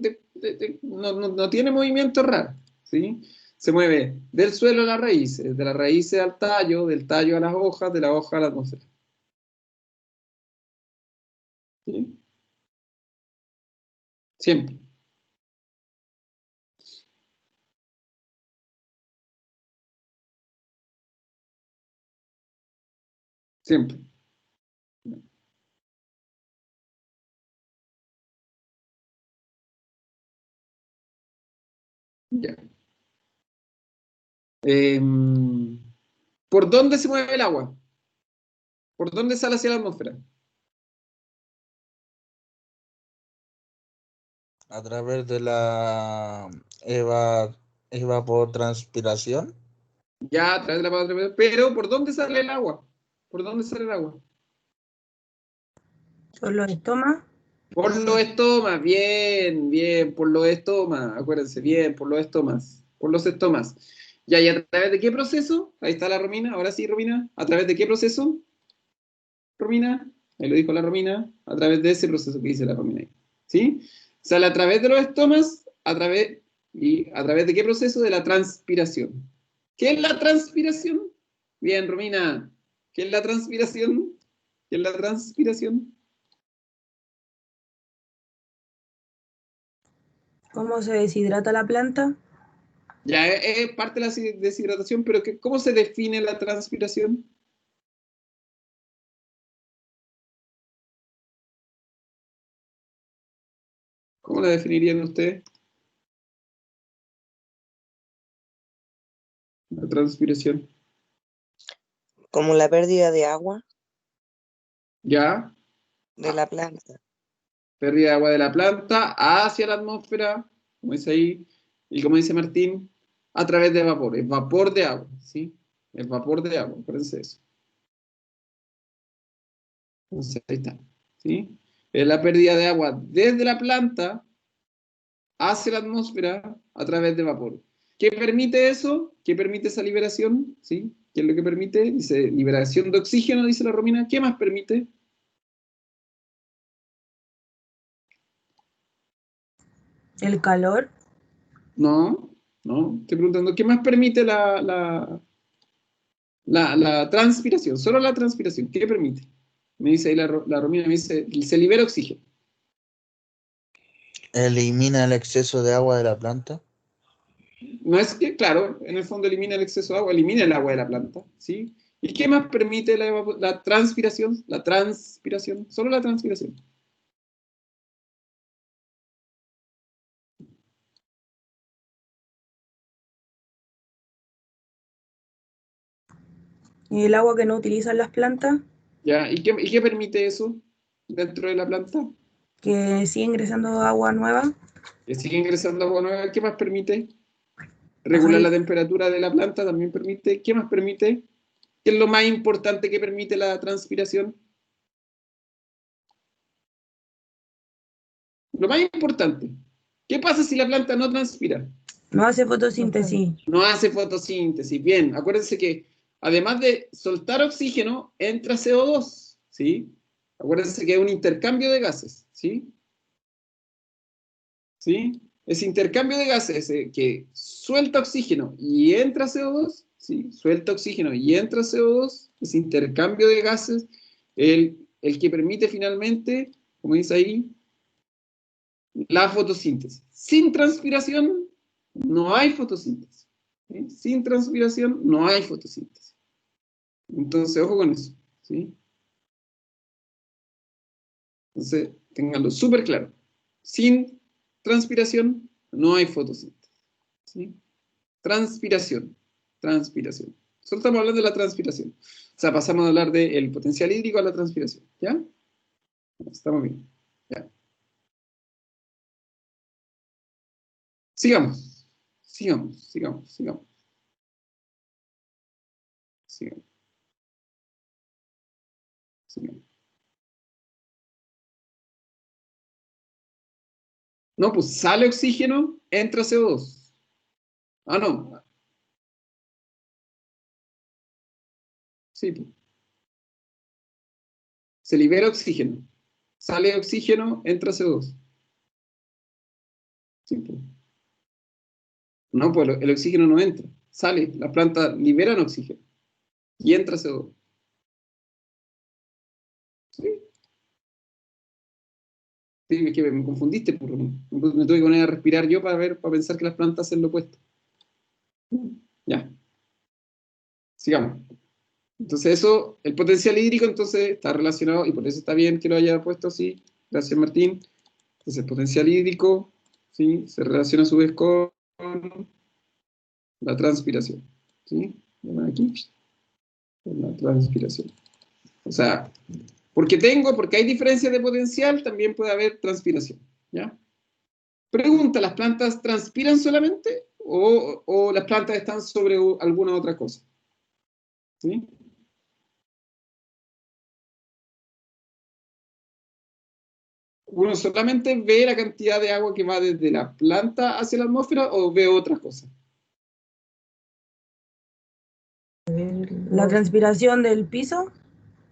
no tiene movimiento raro, ¿sí? Se mueve del suelo a las raíces, de las raíces al tallo, del tallo a las hojas, de la hoja a la atmósfera. ¿Sí? Siempre, siempre. Ya. ¿Por dónde se mueve el agua? ¿Por dónde sale hacia la atmósfera? A través de la evapotranspiración. Ya, a través de la patria. Pero ¿por dónde sale el agua? ¿Por dónde sale el agua? Por los estomas. Por los estomas, bien, bien, por los estomas, acuérdense, bien, por los estomas, por los estomas. Ya, ¿y a través de qué proceso? Ahí está la Romina, ahora sí, Romina, ¿a través de qué proceso? Romina, ahí lo dijo la Romina, a través de ese proceso que dice la Romina ahí, ¿sí? Sale a través de los estomas, ¿a través de qué proceso? De la transpiración. ¿Qué es la transpiración? Bien, Romina, ¿qué es la transpiración? ¿Qué es la transpiración? ¿Cómo se deshidrata la planta? Ya es parte de la deshidratación, pero ¿cómo se define la transpiración? ¿Cómo la definirían ustedes? La transpiración. Como la pérdida de agua. ¿Ya? de la planta. Pérdida de agua de la planta hacia la atmósfera, como dice ahí, y como dice Martín, a través de vapor. Es vapor de agua, ¿sí? Es vapor de agua, acuérdense de eso. Entonces, ahí está, ¿sí? Es la pérdida de agua desde la planta hacia la atmósfera a través de vapor. ¿Qué permite eso? ¿Qué permite esa liberación? ¿Sí? ¿Qué es lo que permite? Dice liberación de oxígeno, dice la Romina. ¿Qué más permite? El calor, No, no. Estoy preguntando, ¿qué más permite la transpiración? Solo la transpiración. ¿Qué permite? Me dice ahí la Romina, me dice, se libera oxígeno. Elimina el exceso de agua de la planta. No es que, claro, en el fondo elimina el exceso de agua, elimina el agua de la planta, ¿sí? ¿Y qué más permite la transpiración? La transpiración, solo la transpiración. y el agua que no utilizan las plantas, ¿Ya? ¿Y qué permite eso dentro de la planta? que sigue ingresando agua nueva. Que sigue ingresando agua nueva. ¿Qué más permite? Ajá, Regular la temperatura de la planta también permite. ¿Qué más permite? ¿Qué es lo más importante que permite la transpiración? Lo más importante. ¿Qué pasa si la planta no transpira? no hace fotosíntesis. No hace fotosíntesis. Bien, acuérdense que además de soltar oxígeno, entra CO2, ¿sí? Acuérdense que es un intercambio de gases, ¿sí? ¿Sí? Ese intercambio de gases que suelta oxígeno y entra CO2, ¿sí? Suelta oxígeno y entra CO2, ese intercambio de gases, el que permite finalmente, como dice ahí, la fotosíntesis. Sin transpiración no hay fotosíntesis. ¿Sí? Sin transpiración no hay fotosíntesis. Entonces, ojo con eso. ¿Sí? Entonces, tenganlo súper claro. Sin transpiración no hay fotosíntesis. ¿Sí? Transpiración. Transpiración. Solo estamos hablando de la transpiración. O sea, pasamos a hablar del potencial hídrico a la transpiración. ¿Ya? Estamos bien. ¿Ya? Sigamos. Sigamos, sigamos, sigamos. Sigamos, sigamos. No, pues sale oxígeno, entra CO2. Ah, no. Sí, pues. Se libera oxígeno. Sale oxígeno, entra CO2. Sí, pues. No, pues el oxígeno no entra. Sale, las plantas liberan oxígeno y entra CO2. Sí, sí, es que me confundiste, pues, me tuve que poner a respirar yo para pensar que las plantas hacen lo opuesto. Ya, sigamos. Entonces eso, el potencial hídrico entonces está relacionado, y por eso está bien que lo haya puesto así, gracias Martín. Entonces el potencial hídrico, ¿sí? Se relaciona a su vez con la transpiración, ¿sí? Aquí, con la transpiración. O sea, porque hay diferencias de potencial, también puede haber transpiración, ¿ya? Pregunta, ¿las plantas transpiran solamente o las plantas están sobre alguna otra cosa? ¿Sí? ¿Uno solamente ve la cantidad de agua que va desde la planta hacia la atmósfera o ve otras cosas? La transpiración del piso,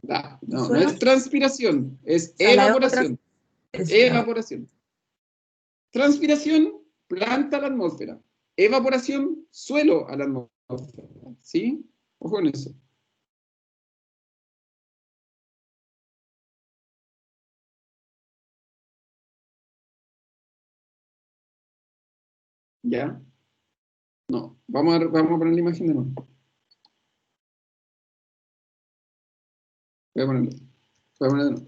del No suelo, es transpiración, es o sea, la evaporación. ah, Evaporación. Transpiración, planta a la atmósfera. Evaporación, suelo a la atmósfera. ¿Sí? Ojo en eso. ¿Ya? No. Vamos a poner la imagen de nuevo. Voy a ponerlo. Voy a poner de nuevo.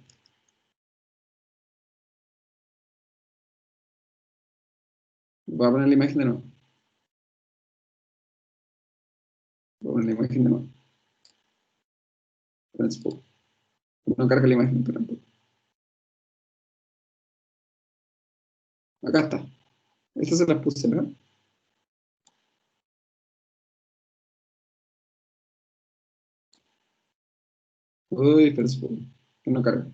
Voy a poner la imagen de nuevo. Voy a poner la imagen de nuevo. Transpo. No carga la imagen, pero tampoco. Acá está. Estas se las puse, ¿no? Uy, pero es que no carga.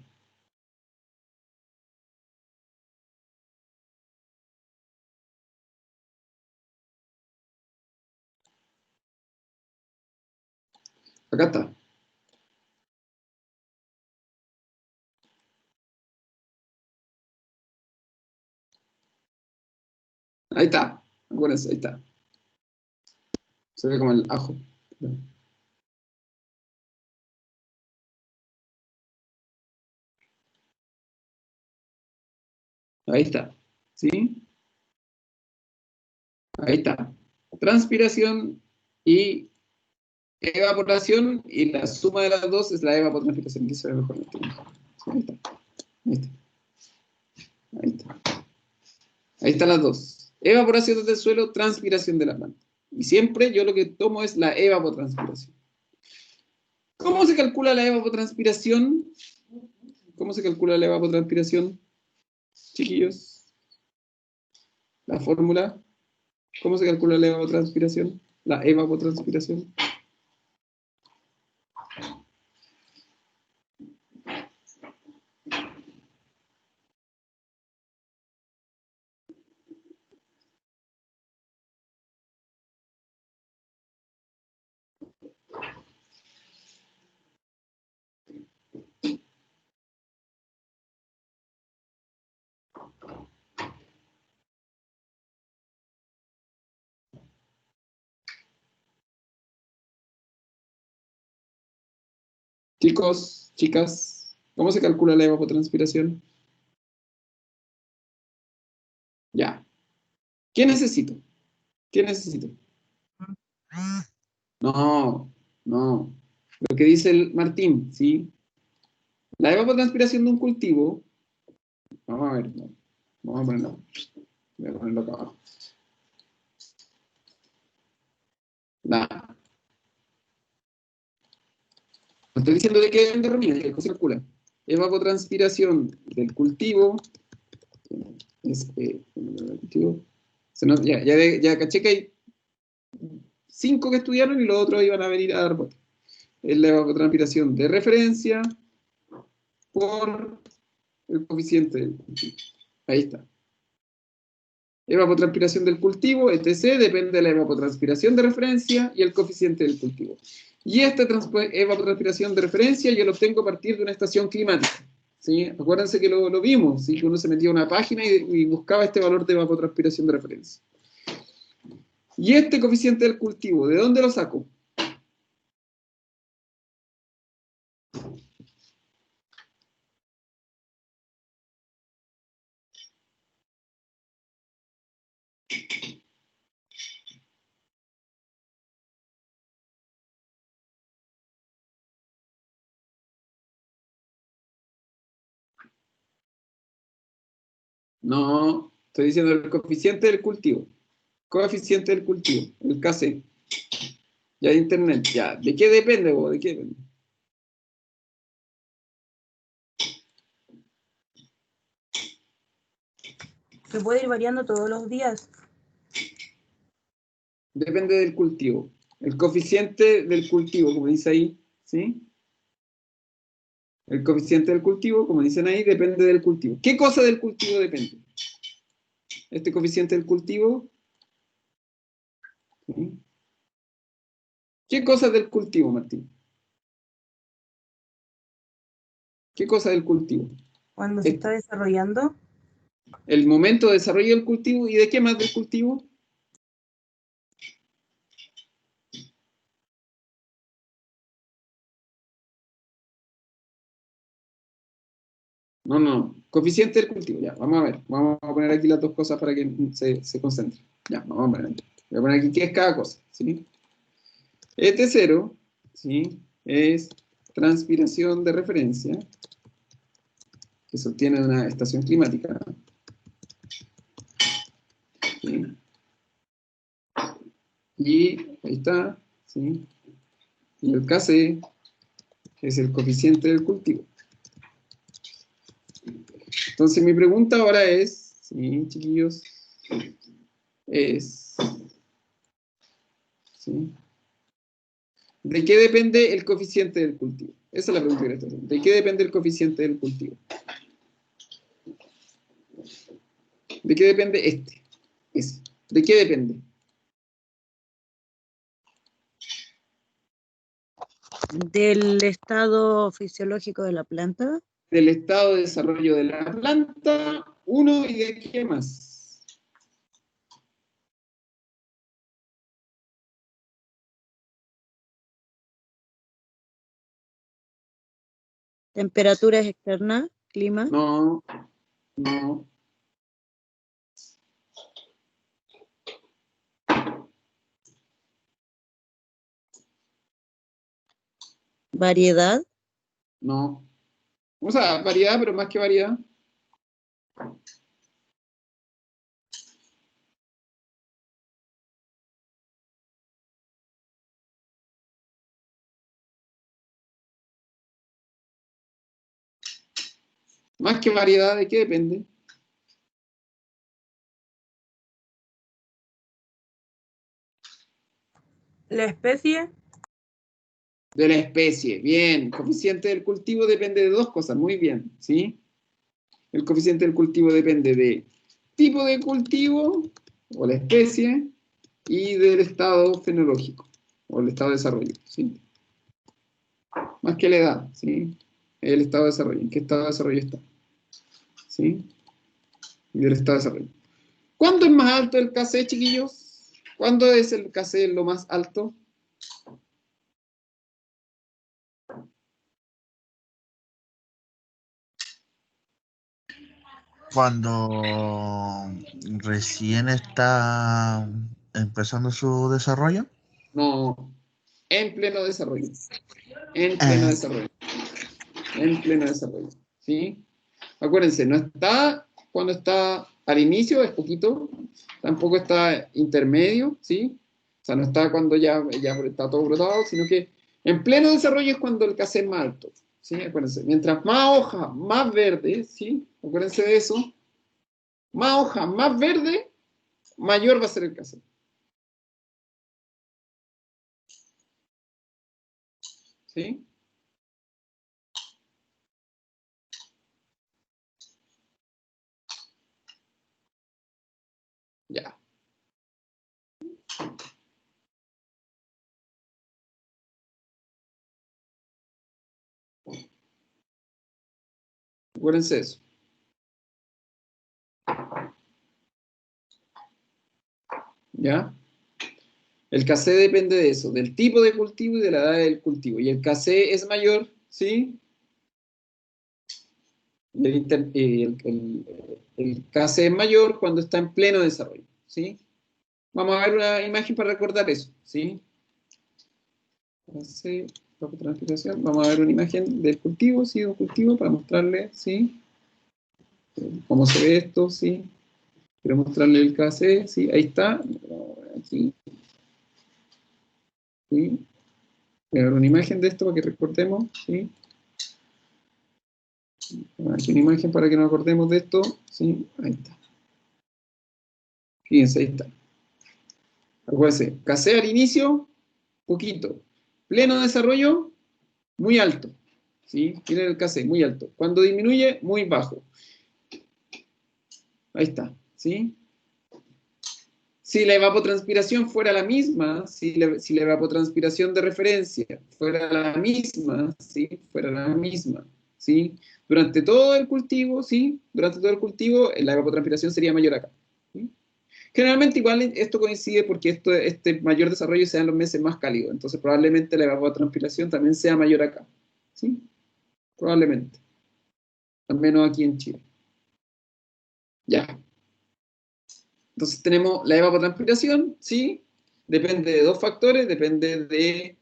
Acá está. Ahí está. Acuérdense, ahí está. Se ve como el ajo. Ahí está. ¿Sí? Ahí está. Transpiración y evaporación, y la suma de las dos es la evapotranspiración, que se ve mejor. Sí, ahí está. Ahí está. Ahí está. Ahí están las dos. Evaporación del suelo, transpiración de la planta. Y siempre yo lo que tomo es la evapotranspiración. ¿Cómo se calcula la evapotranspiración? ¿Cómo se calcula la evapotranspiración, chiquillos? La fórmula. ¿Cómo se calcula la evapotranspiración? La evapotranspiración. Chicos, chicas, ¿cómo se calcula la evapotranspiración? Ya. ¿Qué necesito? ¿Qué necesito? No, no. Lo que dice el Martín, ¿sí? La evapotranspiración de un cultivo, vamos a ver, no, vamos a ponerlo, voy a ponerlo acá abajo. Nada. Estoy diciendo de qué determina, que se calcula. Evapotranspiración del cultivo, ya caché que hay 5 que estudiaron y los otros iban a venir a dar voto. Es la evapotranspiración de referencia por el coeficiente del cultivo. Ahí está. Evapotranspiración del cultivo, etc., depende de la evapotranspiración de referencia y el coeficiente del cultivo. Y esta evapotranspiración de referencia yo lo obtengo a partir de una estación climática. ¿Sí? Acuérdense que lo vimos, ¿sí? Que uno se metía a una página y buscaba este valor de evapotranspiración de referencia. Y este coeficiente del cultivo, ¿de dónde lo saco? No, estoy diciendo el coeficiente del cultivo. Coeficiente del cultivo, el KC. Ya de internet, ya. ¿De qué depende vos? ¿De qué depende? Que puede ir variando todos los días. Depende del cultivo. El coeficiente del cultivo, como dice ahí, ¿sí? El coeficiente del cultivo, como dicen ahí, depende del cultivo. ¿Qué cosa del cultivo depende? Este coeficiente del cultivo. ¿Sí? ¿Qué cosa del cultivo, Martín? ¿Qué cosa del cultivo? Cuando se está desarrollando. El momento de desarrollo del cultivo. ¿Y de qué más del cultivo? No, no. Coeficiente del cultivo. Ya, vamos a ver. Vamos a poner aquí las dos cosas para que se concentren. Ya, vamos a poner. Voy a poner aquí qué es cada cosa. ¿Sí? Este cero, ¿sí? Es transpiración de referencia que se obtiene de una estación climática. ¿Sí? Y ahí está, ¿sí? Y el KC es el coeficiente del cultivo. Entonces mi pregunta ahora es, sí, chiquillos, es, ¿sí? ¿De qué depende el coeficiente del cultivo? Esa es la pregunta que le estoy haciendo. ¿De qué depende el coeficiente del cultivo? ¿De qué depende este? Ese. ¿De qué depende? Del estado fisiológico de la planta, Del estado de desarrollo de la planta, uno, y de qué más. temperaturas externas, clima, No, no, variedad, no. O sea, variedad, pero más que variedad. Más que variedad, ¿de qué depende? La especie, De la especie. Bien. El coeficiente del cultivo depende de dos cosas. Muy bien, ¿sí? El coeficiente del cultivo depende de tipo de cultivo, o la especie, y del estado fenológico, o el estado de desarrollo, ¿sí? Más que la edad, ¿sí? El estado de desarrollo. ¿En qué estado de desarrollo está? ¿Sí? Y del estado de desarrollo. ¿Cuándo es más alto el KC, chiquillos? ¿Cuándo es el KC lo más alto? Cuando recién está empezando su desarrollo. No, en pleno desarrollo. En pleno Eh, desarrollo. En pleno desarrollo. ¿Sí? Acuérdense, no está cuando está al inicio, es poquito, tampoco está intermedio, ¿sí? O sea, no está cuando ya está todo brotado, sino que en pleno desarrollo es cuando el KC es más alto, ¿sí? Acuérdense, mientras más hoja, más verde, ¿sí? Acuérdense de eso, más hoja, más verde, mayor va a ser el KC. ¿Sí? Ya. Acuérdense de eso. ¿Ya? El KC depende de eso, del tipo de cultivo y de la edad del cultivo. Y el KC es mayor, ¿sí? Y el KC es mayor cuando está en pleno desarrollo, ¿sí? Vamos a ver una imagen para recordar eso, ¿sí? KC, transpiración. Vamos a ver una imagen del cultivo, ¿sí? Un cultivo para mostrarle, ¿sí? Cómo se ve esto, ¿sí? Quiero mostrarle el KC, ¿sí? Ahí está. Aquí, ¿sí? Voy a ver una imagen de esto para que recordemos, ¿sí? Aquí una imagen para que nos acordemos de esto, ¿sí? Ahí está. Fíjense, ahí está. Acuérdense, KC al inicio, poquito. Pleno desarrollo, muy alto. ¿Sí? Tiene el KC, muy alto. Cuando disminuye, muy bajo. Ahí está. ¿Sí? Si la evapotranspiración fuera la misma, si la evapotranspiración de referencia fuera la misma, ¿sí? Fuera la misma, ¿sí? Durante todo el cultivo, ¿sí? Durante todo el cultivo, la evapotranspiración sería mayor acá. ¿Sí? Generalmente igual esto coincide porque este mayor desarrollo se da en los meses más cálidos, entonces probablemente la evapotranspiración también sea mayor acá, ¿sí? Probablemente, al menos aquí en Chile. Ya. Entonces tenemos la evapotranspiración, ¿sí? Depende de dos factores, depende de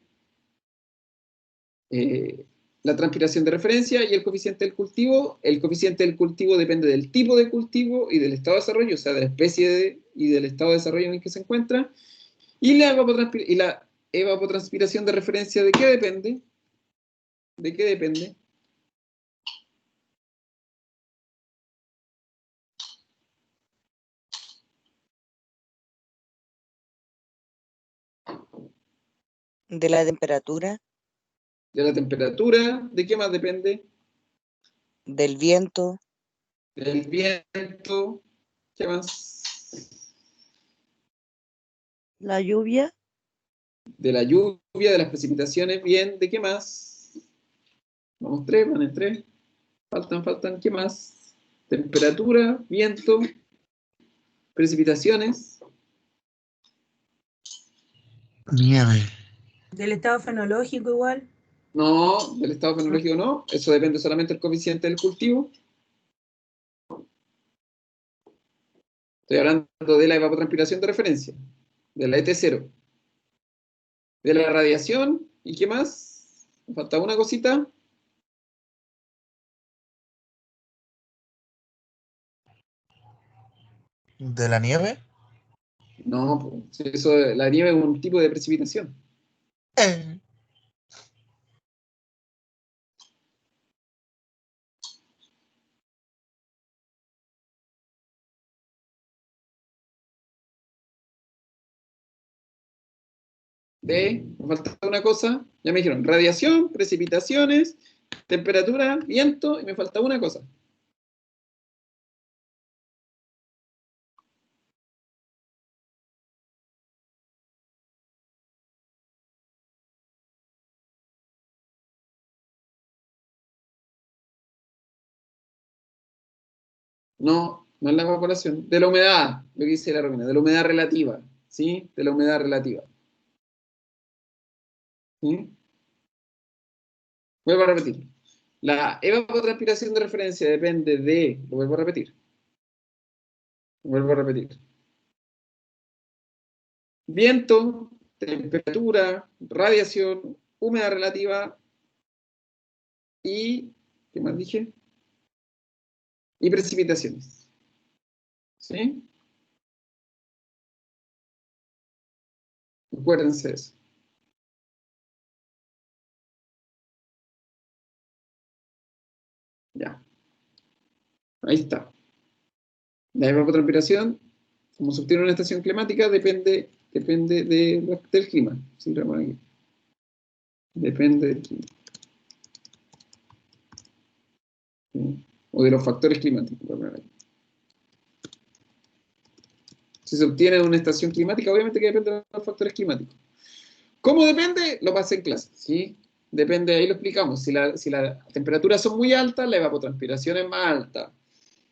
la transpiración de referencia y el coeficiente del cultivo. El coeficiente del cultivo depende del tipo de cultivo y del estado de desarrollo, o sea, de la especie y del estado de desarrollo en el que se encuentra. Y la evapotranspiración de referencia, ¿de qué depende? ¿De qué depende? De la temperatura, De la temperatura, ¿de qué más depende? del viento, Del viento, ¿qué más? La lluvia, De la lluvia, de las precipitaciones, bien, ¿de qué más? Vamos, tres, van en tres. Faltan, ¿qué más? Temperatura, viento, precipitaciones. Nieve. Del estado fenológico igual. No, del estado fenológico no. Eso depende solamente del coeficiente del cultivo. Estoy hablando de la evapotranspiración de referencia, de la ET0, de la radiación, ¿y qué más? Me falta una cosita. ¿De la nieve? No, pues, eso, la nieve es un tipo de precipitación. Eh. Me falta una cosa, ya me dijeron, radiación, precipitaciones, temperatura, viento, y me falta una cosa. No, no es la evaporación, de la humedad, lo que dice la Romina, de la humedad relativa, ¿sí? De la humedad relativa. ¿Sí? Vuelvo a repetir. La evapotranspiración de referencia depende de, lo vuelvo a repetir, viento, temperatura, radiación, humedad relativa y, ¿qué más dije? Y precipitaciones. ¿Sí? Acuérdense de eso. Ya. Ahí está. La evapotranspiración, como se obtiene en una estación climática, depende del clima. ¿Sí? Aquí. Depende del clima. ¿Sí? O de los factores climáticos. Si se obtiene en una estación climática, obviamente que depende de los factores climáticos. ¿Cómo depende? Lo pasé en clase, ¿sí? Depende, ahí lo explicamos. Si las temperaturas son muy altas, la evapotranspiración es más alta.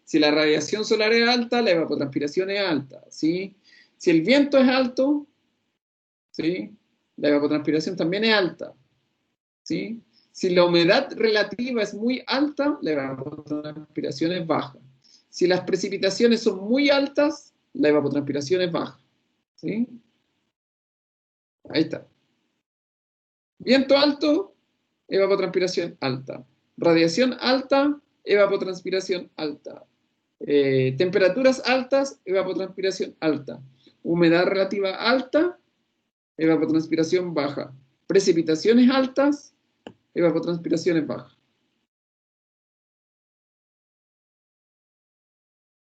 Si la radiación solar es alta, la evapotranspiración es alta, ¿sí? Si el viento es alto, ¿sí? La evapotranspiración también es alta, ¿sí? Si la humedad relativa es muy alta, la evapotranspiración es baja. Si las precipitaciones son muy altas, la evapotranspiración es baja, ¿sí? Ahí está. Viento alto, evapotranspiración alta. Radiación alta, evapotranspiración alta. Temperaturas altas, evapotranspiración alta. Humedad relativa alta, evapotranspiración baja. Precipitaciones altas, evapotranspiraciones bajas.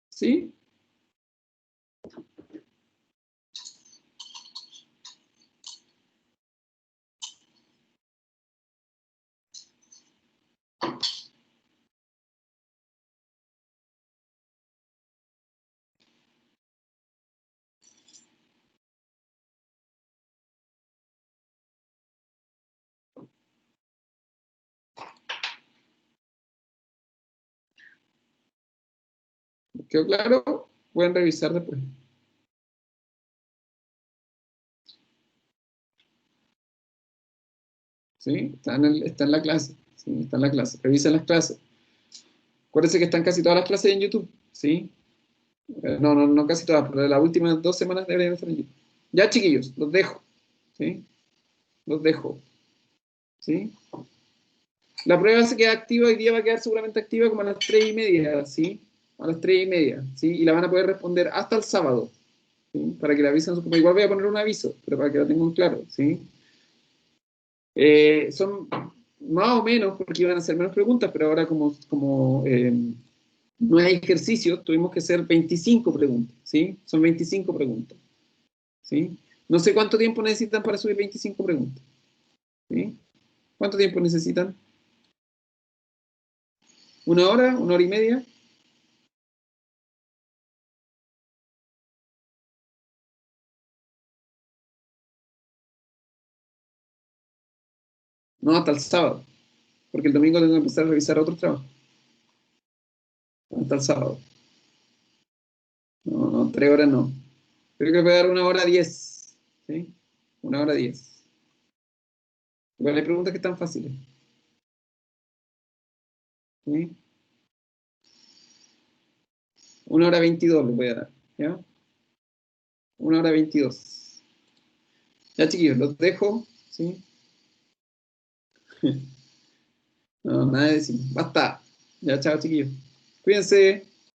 ¿Sí? ¿Quedó claro? Pueden revisar después. ¿Sí? Está en la clase. ¿Sí? Está en la clase. Revisen las clases. Acuérdense que están casi todas las clases en YouTube. ¿Sí? No casi todas, pero las últimas 2 semanas deberían estar en YouTube. Ya, chiquillos, los dejo. ¿Sí? Los dejo. ¿Sí? La prueba se queda activa, hoy día va a quedar seguramente activa como a las 3:30, ¿sí? A las 3:30, ¿sí? Y la van a poder responder hasta el sábado, ¿sí? Para que la avisen, igual voy a poner un aviso, pero para que lo tengan claro, ¿sí? Son más o menos, porque iban a hacer menos preguntas, pero ahora como no hay ejercicio, tuvimos que hacer 25 preguntas, ¿sí? Son 25 preguntas, ¿sí? No sé cuánto tiempo necesitan para subir 25 preguntas. ¿Sí? ¿Cuánto tiempo necesitan? ¿Una hora? ¿Una hora y media? No, hasta el sábado, porque el domingo tengo que empezar a revisar otro trabajo. Hasta el sábado. No, no, 3 horas no. Creo que voy a dar 1 hora 10. ¿Sí? 1 hora 10. Igual hay preguntas que están fáciles. ¿Sí? 1 hora 22 les voy a dar. ¿Ya? 1 hora 22. Ya, chiquillos, los dejo. ¿Sí? No, nada de decir. Basta. Ya, chao, chiquillos. Cuídense.